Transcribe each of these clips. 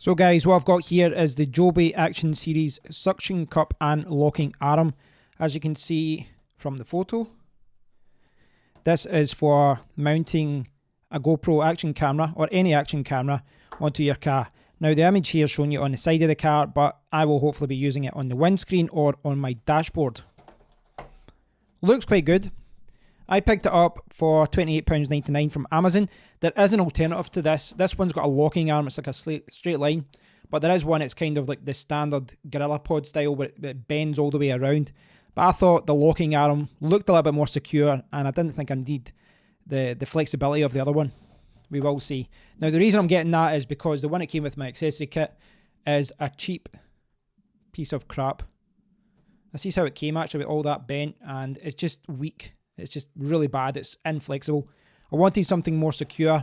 So guys, what I've got here is the JOBY Action Series suction cup and locking arm. As you can see from the photo, this is for mounting a GoPro action camera or any action camera onto your car. Now the image here is showing you on the side of the car, but I will hopefully be using it on the windscreen or on my dashboard. Looks quite good. I picked it up for £28.99 from Amazon. There is an alternative to this. This one's got a locking arm. It's like a straight line. But there is one, it's kind of like the standard Gorilla Pod style where it bends all the way around. But I thought the locking arm looked a little bit more secure, and I didn't think I needed the flexibility of the other one. We will see. Now the reason I'm getting that is because the one that came with my accessory kit is a cheap piece of crap. This is how it came actually, with all that bent, and it's just weak. It's just really bad. It's inflexible. I wanted something more secure,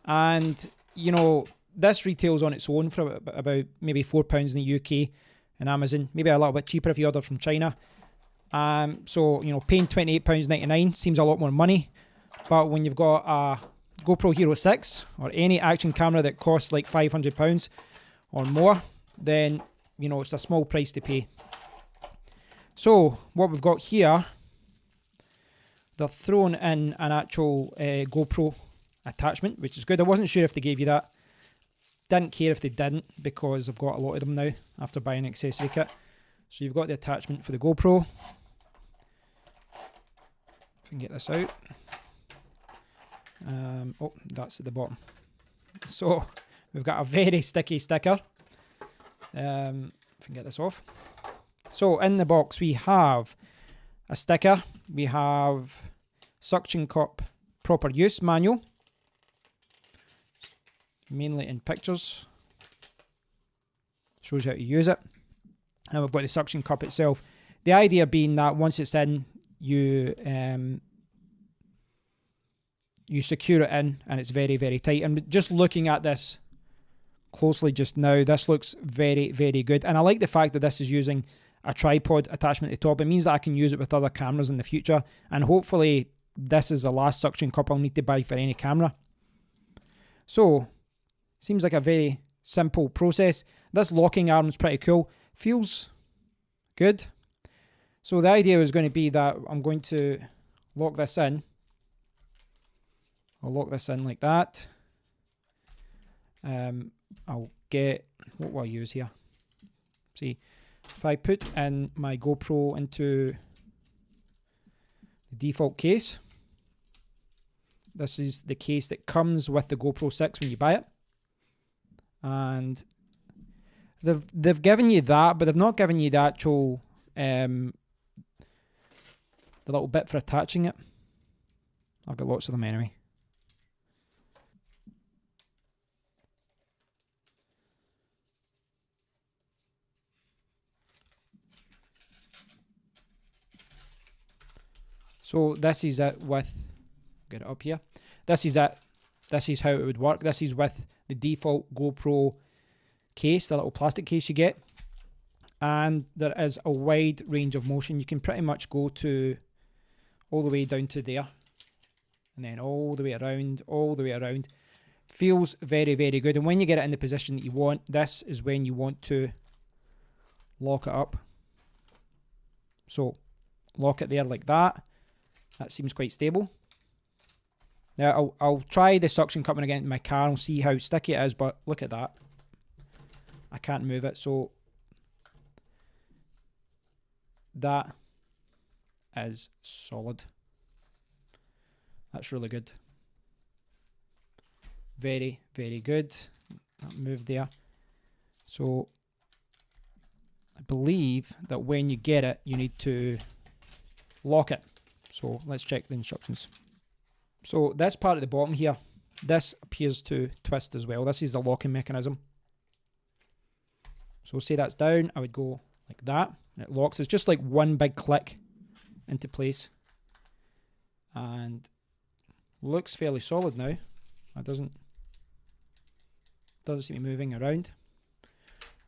and you know, this retails on its own for about maybe £4 in the UK and Amazon, maybe a little bit cheaper if you order from China. So you know, paying £28.99 seems a lot more money, but when you've got a GoPro Hero 6 or any action camera that costs like £500 or more, then you know, it's a small price to pay. So what we've got here, they're throwing in an actual GoPro attachment, which is good. I wasn't sure if they gave you that. Didn't care if they didn't, because I've got a lot of them now after buying an accessory kit. So you've got the attachment for the GoPro. If I can get this out. Oh, that's at the bottom. So we've got a very sticky sticker. If I can get this off. So in the box we have a sticker, we have suction cup proper use manual, mainly in pictures, shows you how to use it, and we've got the suction cup itself. The idea being that once it's in, you secure it in, and it's very, very tight. And just looking at this closely just now, this looks very, very good, and I like the fact that this is using a tripod attachment at the top. It means that I can use it with other cameras in the future, and hopefully this is the last suction cup I'll need to buy for any camera. So seems like a very simple process. This locking arm is pretty cool, feels good. So the idea is going to be that I'm going to lock this in. I'll lock this in like that. I'll get, what will I use here? See, if I put in my GoPro into the default case, this is the case that comes with the GoPro 6 when you buy it. And they've given you that, but they've not given you the actual, the little bit for attaching it. I've got lots of them anyway. So this is it with, get it up here. This is it. This is how it would work. This is with the default GoPro case, the little plastic case you get. And there is a wide range of motion. You can pretty much go to all the way down to there. And then all the way around, all the way around. Feels very, very good. And when you get it in the position that you want, this is when you want to lock it up. So lock it there like that. That seems quite stable. Now I'll try the suction cup when I get into my car and see how sticky it is, but look at that. I can't move it, so that is solid. That's really good. Very, very good. That moved there. So I believe that when you get it, you need to lock it. So let's check the instructions. So this part at the bottom here, this appears to twist as well. This is the locking mechanism. So say that's down, I would go like that, and it locks. It's just like one big click into place. And looks fairly solid now. It doesn't seem to be moving around.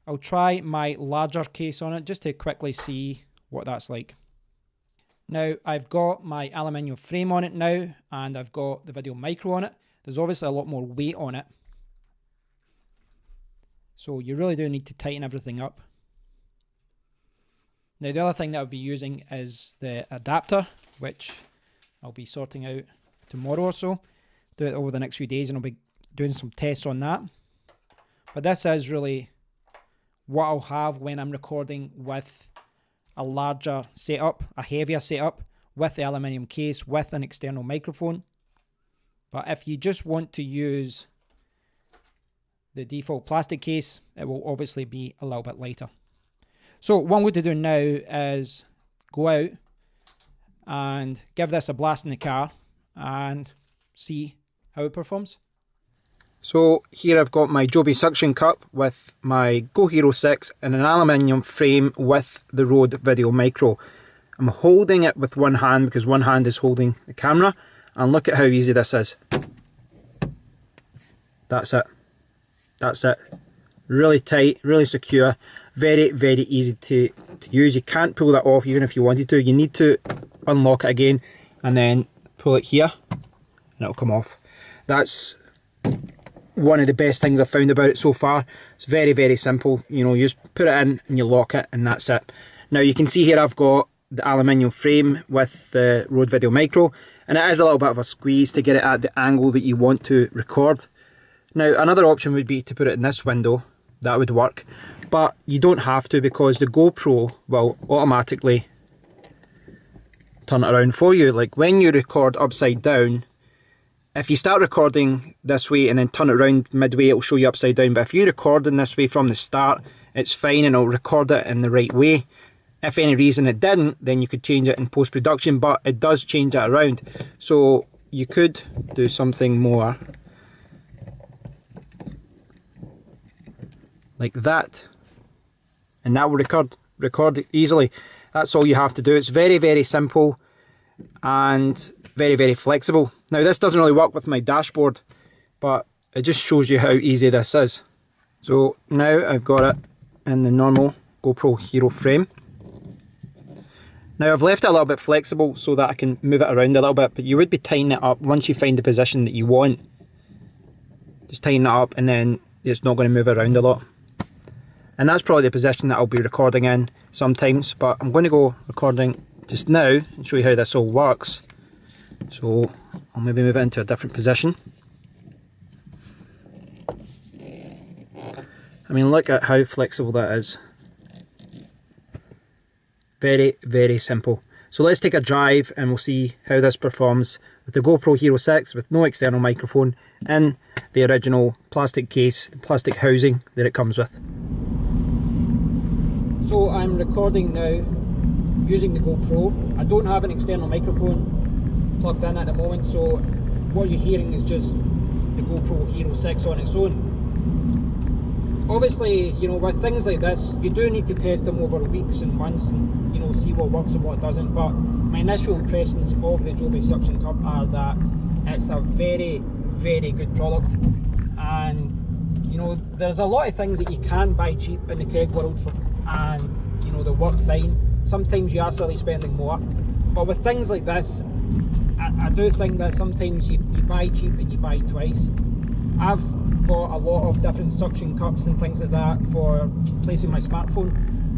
I'll try my larger case on it just to quickly see what that's like. Now I've got my aluminium frame on it now, and I've got the video micro on it. There's obviously a lot more weight on it. So you really do need to tighten everything up. Now the other thing that I'll be using is the adapter, which I'll be sorting out tomorrow or so. Do it over the next few days and I'll be doing some tests on that. But this is really what I'll have when I'm recording with a larger setup, a heavier setup, with the aluminium case, with an external microphone. But if you just want to use the default plastic case, it will obviously be a little bit lighter. So what I'm going to do now is go out and give this a blast in the car and see how it performs. So here I've got my JOBY suction cup with my GoPro 6 and an aluminium frame with the Rode Video Micro. I'm holding it with one hand because one hand is holding the camera, and look at how easy this is. That's it. That's it. Really tight, really secure, very, very easy to use. You can't pull that off even if you wanted to. You need to unlock it again and then pull it here and it'll come off. That's one of the best things I've found about it so far. It's very, very simple. You know, you just put it in and you lock it and that's it. Now you can see here I've got the aluminium frame with the Rode Video Micro, and it is a little bit of a squeeze to get it at the angle that you want to record. Now another option would be to put it in this window. That would work, but you don't have to because the GoPro will automatically turn it around for you. Like when you record upside down, if you start recording this way and then turn it around midway, it'll show you upside down. But if you record in this way from the start, it's fine and it'll record it in the right way. If any reason it didn't, then you could change it in post-production, but it does change it around. So you could do something more like that, and that will record easily. That's all you have to do. It's very, very simple and very, very flexible. Now this doesn't really work with my dashboard, but it just shows you how easy this is. So now I've got it in the normal GoPro Hero frame. Now I've left it a little bit flexible so that I can move it around a little bit, but you would be tightening it up once you find the position that you want. Just tighten it up and then it's not going to move around a lot. And that's probably the position that I'll be recording in sometimes, but I'm going to go recording just now and show you how this all works. So I'll maybe move it into a different position. I mean, look at how flexible that is. Very, very simple. So let's take a drive and we'll see how this performs with the GoPro Hero 6 with no external microphone in the original plastic case, the plastic housing that it comes with. So I'm recording now using the GoPro. I don't have an external microphone plugged in at the moment, so what you're hearing is just the GoPro Hero 6 on its own. Obviously, you know, with things like this, you do need to test them over weeks and months and, you know, see what works and what doesn't. But my initial impressions of the JOBY suction cup are that it's a very, very good product. And, you know, there's a lot of things that you can buy cheap in the tech world for, and, you know, they work fine. Sometimes you are silly spending more. But with things like this, I do think that sometimes you buy cheap and you buy twice. I've got a lot of different suction cups and things like that for placing my smartphone,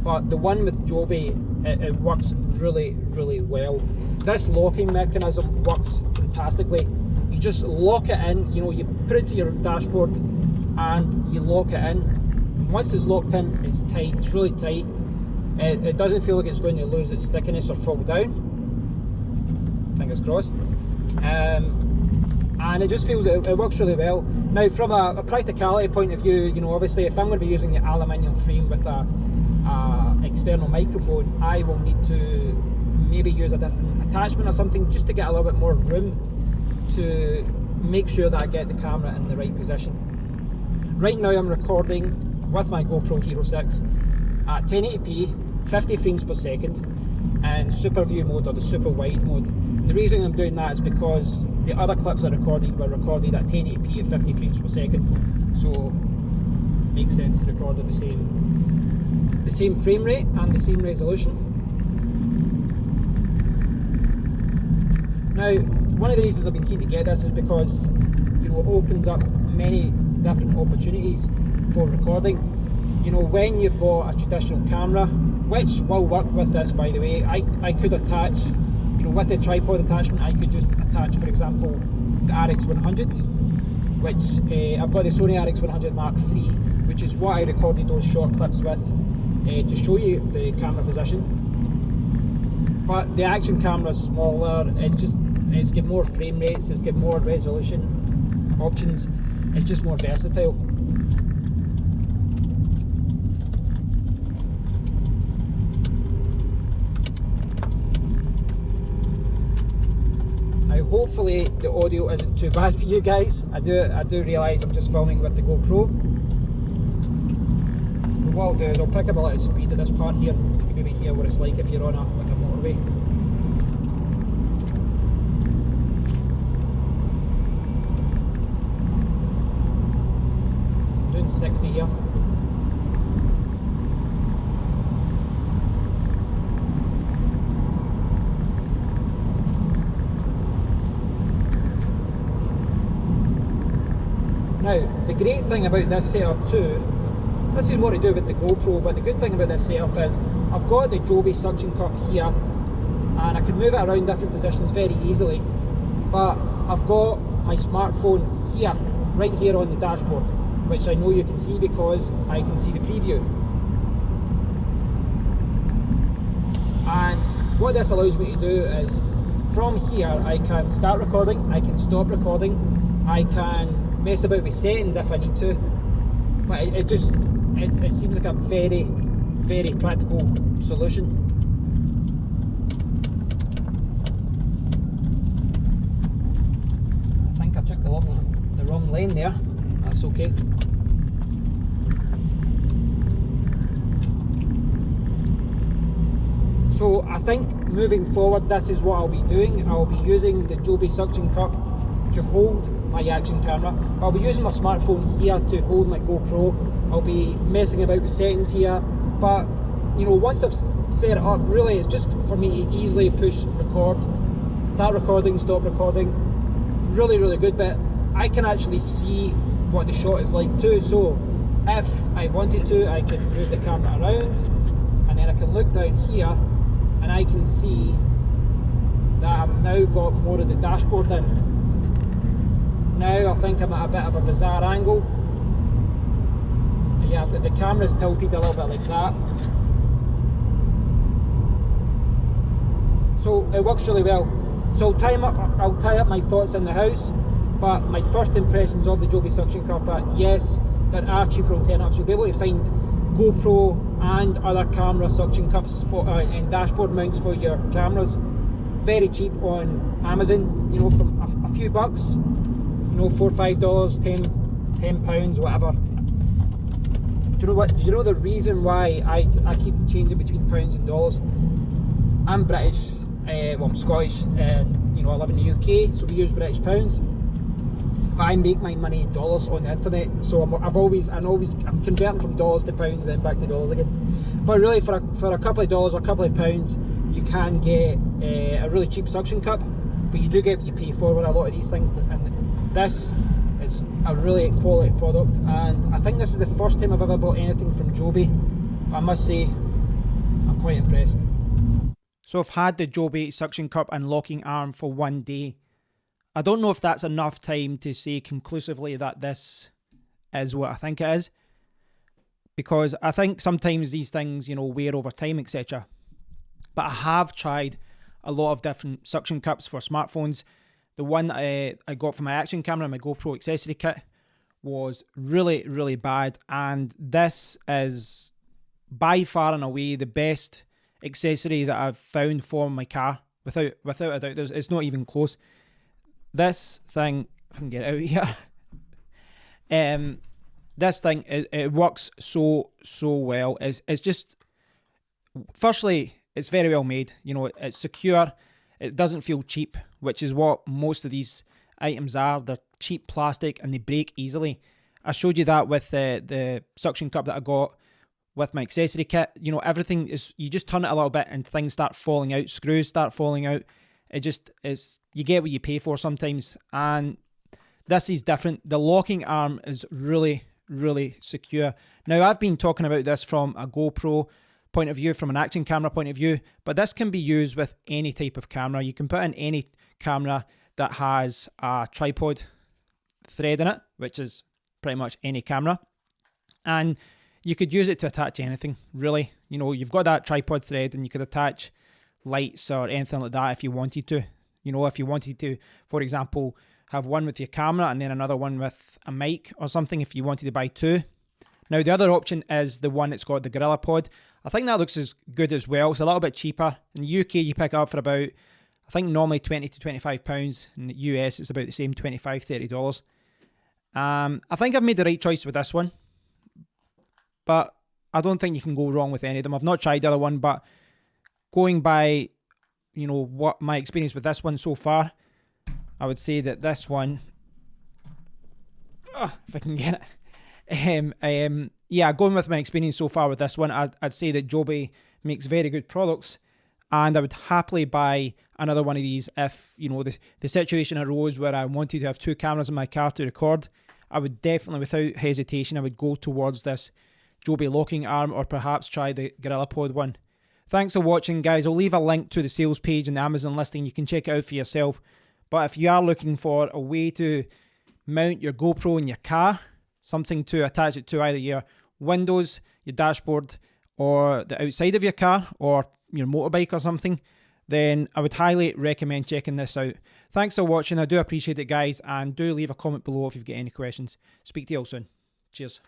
but the one with JOBY, it works really, really well. This locking mechanism works fantastically. You just lock it in, you know, you put it to your dashboard and you lock it in. Once it's locked in, it's tight, it's really tight. It doesn't feel like it's going to lose its stickiness or fall down. Fingers crossed. And it just feels, it works really well. Now from a practicality point of view, you know, obviously if I'm going to be using the aluminium frame with a external microphone, I will need to maybe use a different attachment or something just to get a little bit more room to make sure that I get the camera in the right position. Right now I'm recording with my GoPro Hero 6 at 1080p, 50 frames per second, and super view mode, or the super wide mode. And the reason I'm doing that is because the other clips I recorded were recorded at 1080p at 50 frames per second, so it makes sense to record at the same frame rate and the same resolution. Now, one of the reasons I've been keen to get this is because, you know, it opens up many different opportunities for recording. You know, when you've got a traditional camera, which will work with this, by the way, I could attach, you know, with the tripod attachment, I could just attach, for example, the RX100, which I've got the Sony RX100 Mark III, which is what I recorded those short clips with, to show you the camera position. But the action camera is smaller, it's got more frame rates, it's got more resolution options, it's just more versatile. Now hopefully the audio isn't too bad for you guys. I do realise I'm just filming with the GoPro. But what I'll do is I'll pick up a little speed at this part here. You can maybe hear what it's like if you're on a motorway. Doing 60 here. Now, the great thing about this setup too, this is more to do with the GoPro, but the good thing about this setup is I've got the JOBY suction cup here, and I can move it around different positions very easily, but I've got my smartphone here, right here on the dashboard, which I know you can see because I can see the preview. And what this allows me to do is, from here I can start recording, I can stop recording, I can mess about with settings if I need to, but it seems like a very, very practical solution. I think I took the wrong lane there, that's okay. So I think moving forward this is what I'll be doing. I'll be using the JOBY suction cup to hold my action camera, but I'll be using my smartphone here to hold my GoPro. I'll be messing about with settings here, but you know, once I've set it up, really it's just for me to easily push record, start recording, stop recording. Really, really good, but I can actually see what the shot is like too. So if I wanted to, I can move the camera around and then I can look down here and I can see that I've now got more of the dashboard in. Now I think I'm at a bit of a bizarre angle. Yeah, the camera's tilted a little bit like that. So it works really well. So I'll tie up my thoughts in the house, but my first impressions of the JOBY suction cup are, yes, there are cheaper alternatives. You'll be able to find GoPro and other camera suction cups for and dashboard mounts for your cameras very cheap on Amazon, you know, from a few bucks. You know, $4 or $5, £10, whatever. Do you know what? Do you know the reason why I keep changing between pounds and dollars? I'm British, well I'm Scottish, you know, I live in the UK, so we use British pounds. But I make my money in dollars on the internet, so I'm converting from dollars to pounds, then back to dollars again. But really, for a couple of dollars or a couple of pounds, you can get a really cheap suction cup, but you do get what you pay for with a lot of these things. And this is a really quality product, and I think this is the first time I've ever bought anything from JOBY, but I must say I'm quite impressed. So I've had the JOBY suction cup and locking arm for one day. I don't know if that's enough time to say conclusively that this is what I think it is, because I think sometimes these things, you know, wear over time, etc. But I have tried a lot of different suction cups for smartphones. The one I got for my action camera, my GoPro accessory kit, was really, really bad. And this is by far and away the best accessory that I've found for my car. Without a doubt, it's not even close. This thing, if I can get it out here, this thing, it works so well. It's just, firstly, it's very well made. You know, it's secure. It doesn't feel cheap, which is what most of these items are. They're cheap plastic and they break easily. I showed you that with the suction cup that I got with my accessory kit. You know, everything is, you just turn it a little bit and things start falling out, screws start falling out. It just is, you get what you pay for sometimes. And this is different. The locking arm is really, really secure. Now, I've been talking about this from a GoPro point of view, from an action camera point of view, but this can be used with any type of camera. You can put in any camera that has a tripod thread in it, which is pretty much any camera, and you could use it to attach anything, really. You know, you've got that tripod thread and you could attach lights or anything like that if you wanted to. You know, if you wanted to, for example, have one with your camera and then another one with a mic or something, if you wanted to buy two. Now, the other option is the one that's got the Gorilla Pod. I think that looks as good as well. It's a little bit cheaper. In the UK, you pick it up for about, I think normally £20 to £25. In the US, it's about the same, $25, $30. I think I've made the right choice with this one, but I don't think you can go wrong with any of them. I've not tried the other one, but going by, you know, what my experience with this one so far, I would say that this one, if I can get it, yeah, going with my experience so far with this one, I'd say that Joby makes very good products, and I would happily buy another one of these if, you know, the situation arose where I wanted to have two cameras in my car to record. I would definitely, without hesitation, I would go towards this Joby locking arm, or perhaps try the Gorilla Pod one. Thanks for watching, guys. I'll leave a link to the sales page and the Amazon listing. You can check it out for yourself. But if you are looking for a way to mount your GoPro in your car, something to attach it to either your windows, your dashboard, or the outside of your car, or your motorbike or something, then I would highly recommend checking this out. Thanks for watching. I do appreciate it, guys, and do leave a comment below if you've got any questions. Speak to you all soon. Cheers.